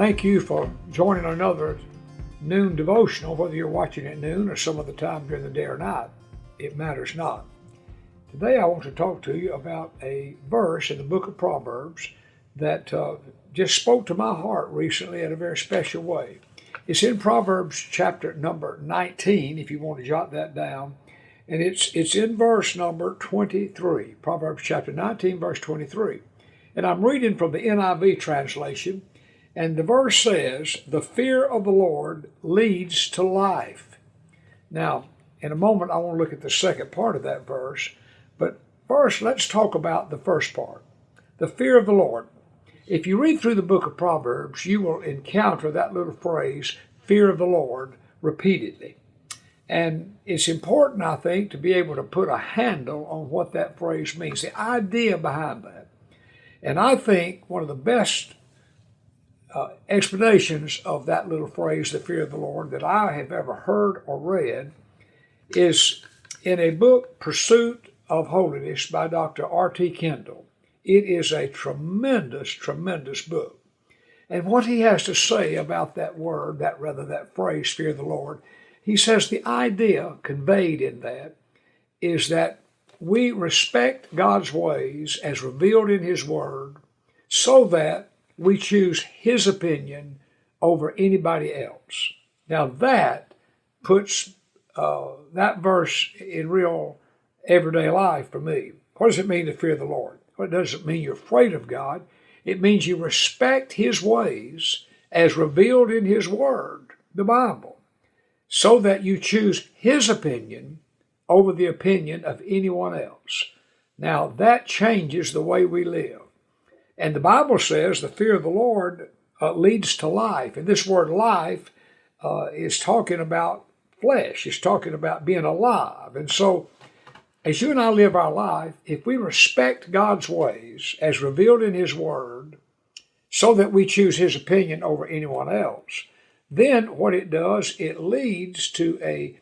Thank you for joining another noon devotional, whether you're watching at noon or some other time during the day or night. It matters not. Today I want to talk to you about a verse in the book of Proverbs that just spoke to my heart recently in a very special way. It's in Proverbs chapter number 19, if you want to jot that down, and it's in verse number 23, Proverbs chapter 19, verse 23. And I'm reading from the NIV translation, and the verse says, "The fear of the Lord leads to life." Now, in a moment, I want to look at the second part of that verse, but first, let's talk about the first part, the fear of the Lord. If you read through the book of Proverbs, you will encounter that little phrase, fear of the Lord, repeatedly. And it's important, I think, to be able to put a handle on what that phrase means, the idea behind that. And I think one of the best explanations of that little phrase, the fear of the Lord, that I have ever heard or read is in a book, Pursuit of Holiness, by Dr. R.T. Kendall. It is a tremendous, tremendous book. And what he has to say about that word, that phrase, fear of the Lord, he says the idea conveyed in that is that we respect God's ways as revealed in His Word so that we choose His opinion over anybody else. Now that puts that verse in real everyday life for me. What does it mean to fear the Lord? Well, it doesn't mean you're afraid of God. It means you respect His ways as revealed in His Word, the Bible, so that you choose His opinion over the opinion of anyone else. Now that changes the way we live. And the Bible says the fear of the Lord leads to life. And this word life is talking about flesh. It's talking about being alive. And so as you and I live our life, if we respect God's ways as revealed in His Word, so that we choose His opinion over anyone else, then what it does, it leads to a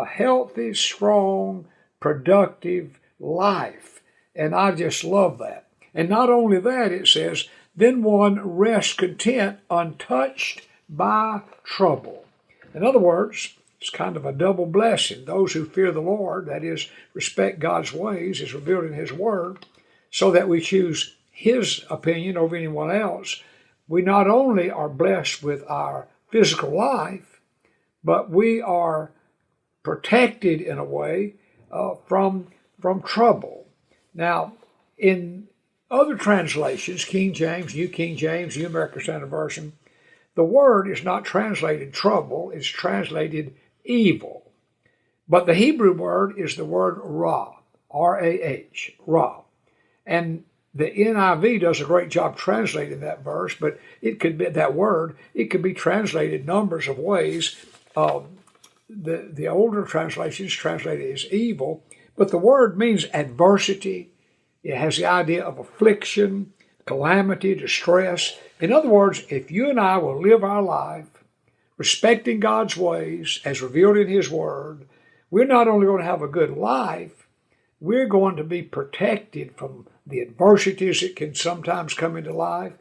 healthy, strong, productive life. And I just love that. And not only that, it says, then one rests content, untouched by trouble. In other words, it's kind of a double blessing. Those who fear the Lord, that is, respect God's ways as revealed in His Word, so that we choose His opinion over anyone else, we not only are blessed with our physical life, but we are protected in a way from trouble. Now, in other translations, King James, New King James, New American Standard Version, the word is not translated trouble, it's translated evil. But the Hebrew word is the word Ra, R-A-H, Ra. And the NIV does a great job translating that verse, but it could be that word, it could be translated numbers of ways. The older translations translate it as evil, but the word means adversity. It has the idea of affliction, calamity, distress. In other words, if you and I will live our life respecting God's ways as revealed in His Word, we're not only going to have a good life, we're going to be protected from the adversities that can sometimes come into life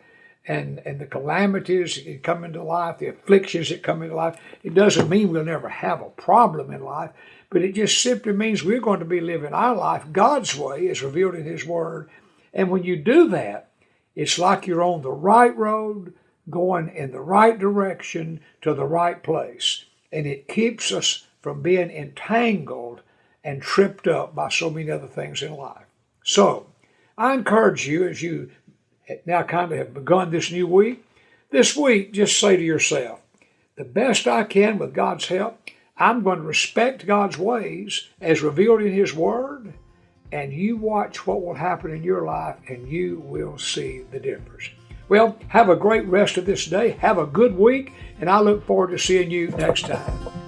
and the calamities that come into life, the afflictions that come into life. It doesn't mean we'll never have a problem in life, but it just simply means we're going to be living our life God's way as revealed in His Word. And when you do that, it's like you're on the right road, going in the right direction to the right place. And it keeps us from being entangled and tripped up by so many other things in life. So, I encourage you, as you now kind of have begun this new week, this week just say to yourself, the best I can with God's help, I'm going to respect God's ways as revealed in His Word, and you watch what will happen in your life and you will see the difference. Well, have a great rest of this day. Have a good week, and I look forward to seeing you next time.